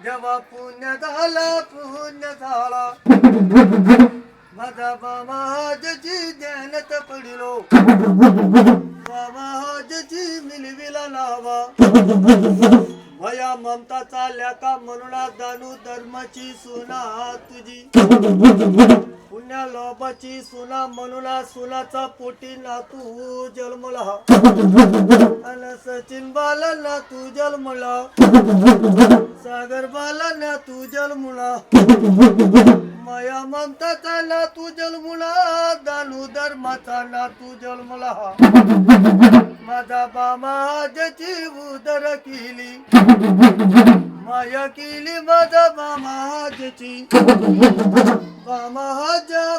जेव्हा पुण्य झाला माझा बामाजी ध्यानात पडिलो बामाजी मिलविला नावा भया ममता चालल्या का म्हणून दानू धर्माची सुना तुझी पुण्या लोभाची सुना म्हणून सुनाचा पोटी ना तू जन्मला अन सचिन बाला ना तू जन्मला सागर बाला ना तू जन्मला माया ममताचा ना तू जन्मला दानू धर्माचा ना तू जन्मला माझा बामाजी उदर केली माया केली माझा बामाजी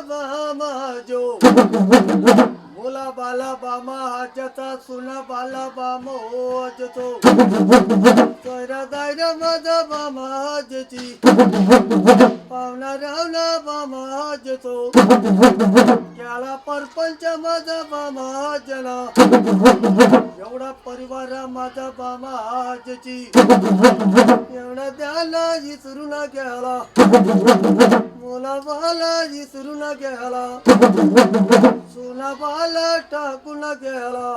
बामाजो मुला बाला बामाहाच्या सुना बाला बामोजतो दायरा माझा बामाजी पावना रावला बामाजतो त्याला परपंच माझा बामाजना एवढा परिवार माझा बामाजी एवढा द्याला विसरून गेला मुला बाला विसरून गेला सुना बाला टाकून गेला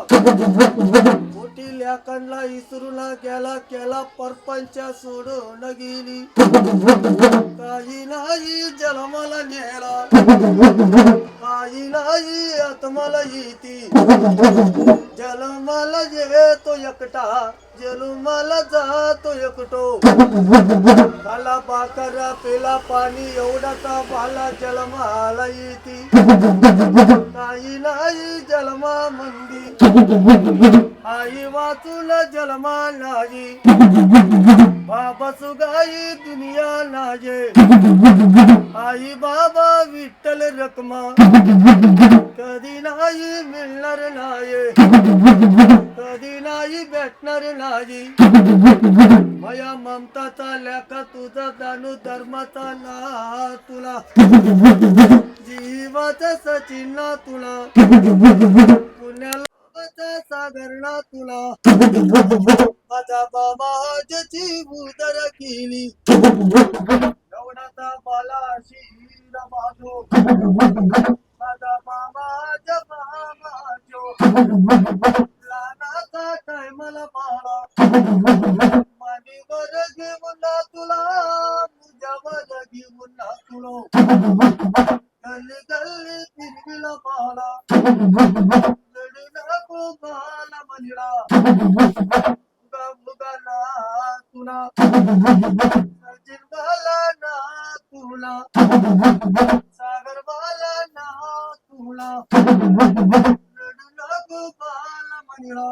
मोठी लेकांना विसरून गेला केला परपंच सोडून गेली काही नाही जन्माला नेला काही नाही आत्माला येती जन्माला येतो एकटा जन्माला जातो एकटो खाला बाकर पेला पाणी एवढाचा बाला जन्माला येती काही नाही जन्मा मंदी आई वाचून जन्मा नाही बाबा सुगाई दुनिया नाजे आई बाबा विठ्ठल रकमा कधी नाही मिळणार नाही कधी नाही भेटणार नाही मया ममताचा लेखा तुझा दानू धर्माचा ना तुला जीवाचा सचिन ना तुला पुण्याला सागर ना तुला माझा बाबाजी उदर केली एवढाचा बाला शिर बाजो माझा बाबाज बाबाजो लानाचा टायमाला बाळा मानीवर घेऊन ना तुला तुझ्यावर घेऊन ना तुला गल्ली गल्ली फिरविला बाळा लढू नको बाला म्हणला मुगाला तुला सचिन बाला ना तुला सागर बाला ना तुला रडू नको बाला म्हणला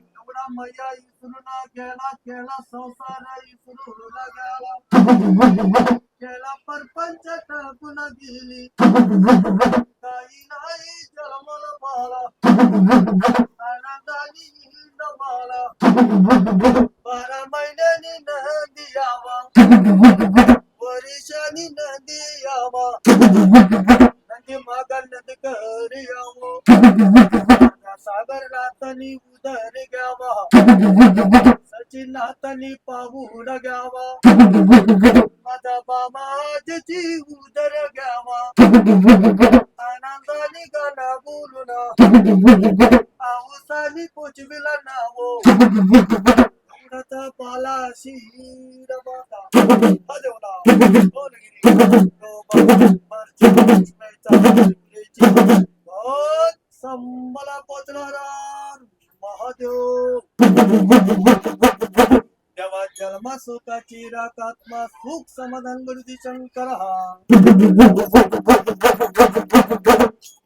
एवढा मैया इसरून गेला केला संसार इसरून गेला केला परपंच टाकून गेली काही नाही जन्मला बाला आनंदानी बाला 12 महिन्यानी नंदी यावा वर्षानी नंदी यावा नंदी मागा नंद घरी यावो सागर नाथनी उदर घ्यावा सचिन नाथनी पाहून घ्यावा माझा बामाजी उदर घ्यावा आनंदानी गाणं बोलून आऊसानी पोचविला नावो एवढाचा बाला शिर संबला पोचणारा महादेव देवा जन्मा सुखाची राकात्मा सुख समाधान गुरुदी शंकर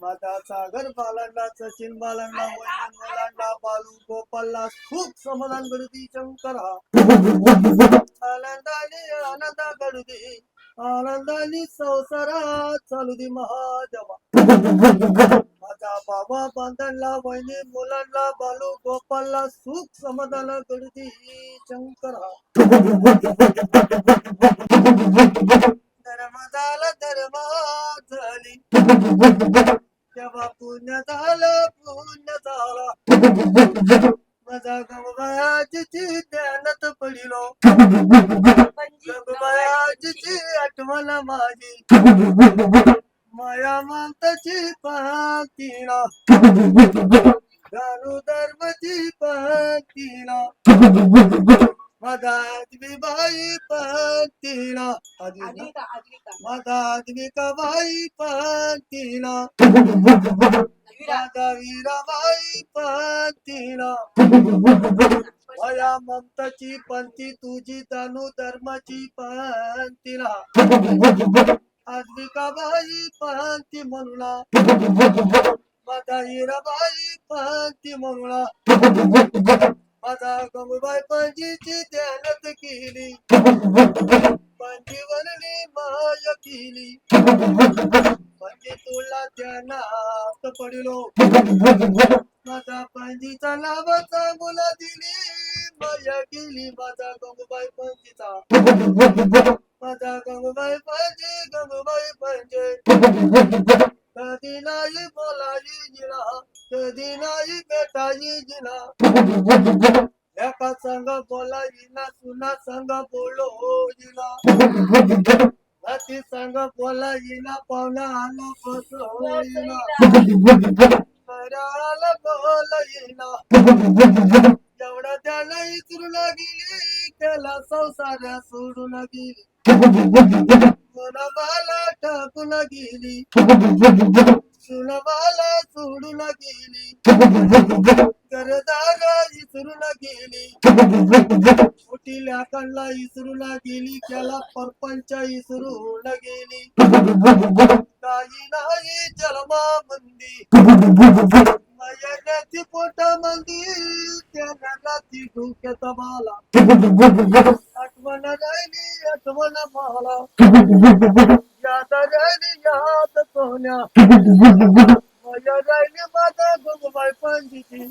माझा सागर बालांना सचिन बालांना वैन मुलांना बालू गोपालला सुख समाधान गुरुदी शंकर आनंदाने आनंदा गरुदी आनंदाने संसारात चालू दे महादेवा माझा बाबा बांधणला वैनी मुलांना बालू गोपालला सुख समाधान गरुदी शंकर धर्म झाली तेव्हा पुण्य झालं माझा गंगाची ध्यानात पडिलो पंजी गंगूबाईची आठवण माझी माया माताची पातीला दारू धर्मची पातीला माझा बाई पातीला आद्विका माझा बाई पातीला वीरा माझा वीराबाई पातीला माया ममताची पंथी तुझी दानू धर्माची पंथीला बाई पंथी म्हणूला माझा हिराबाई पंथी म्हणूला माझा गंगूबाई पंजीची ध्यानात केली पंजी वरली माया केली पंजी तुला ध्यानात पडिलो माझा पंजीचा नावाचा मुला दिली माया केली माझा गंगूबाई पंजीचा माझा गंगूबाई पंजे कधी नाही बोलाई जिला कधी नाही भेटाई जिला एका संग बोलाई ना सुना संग बोलो जिला अति संग बोलाई ना पाहुणा आला बसोईना कराला बोलाईना एवढा त्याला इचरून गेली त्याला संसार सोडून गेली सुनबाला टाकून गेली सुनबाला सोडून गेली घरदार इसरून गेली उठील्या कणला इसरून गेली त्याला परपंच इसरून गेली काही नाही जन्मा मंदी मयण्याची पोट मंदी त्याला ती डोक्याचा माला आठवण मला याद राहिली याद सोन्या मया राहिली माझा गंगूबाई पंजीची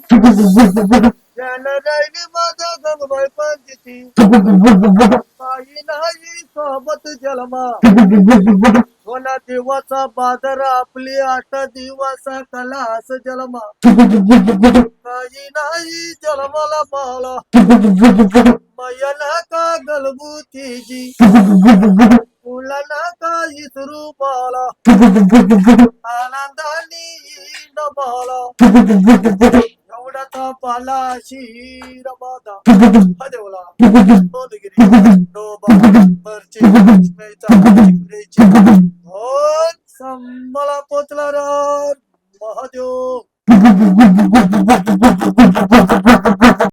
ज्ञान राहिली माझा गंगूबाई पंजीची काही नाही सोबत जन्मा कोणा दिवसा बाजार आपली 8 दिवस कलास जन्मा काही नाही जन्माला मला मयला का गलबुतीची तुला ना का इसरू बाला आनंदानी नबाला एवढा पाला शिर माता हदेवला बोधगिरी डोबा बर्ची चिखलीची संबला पोचला महादेव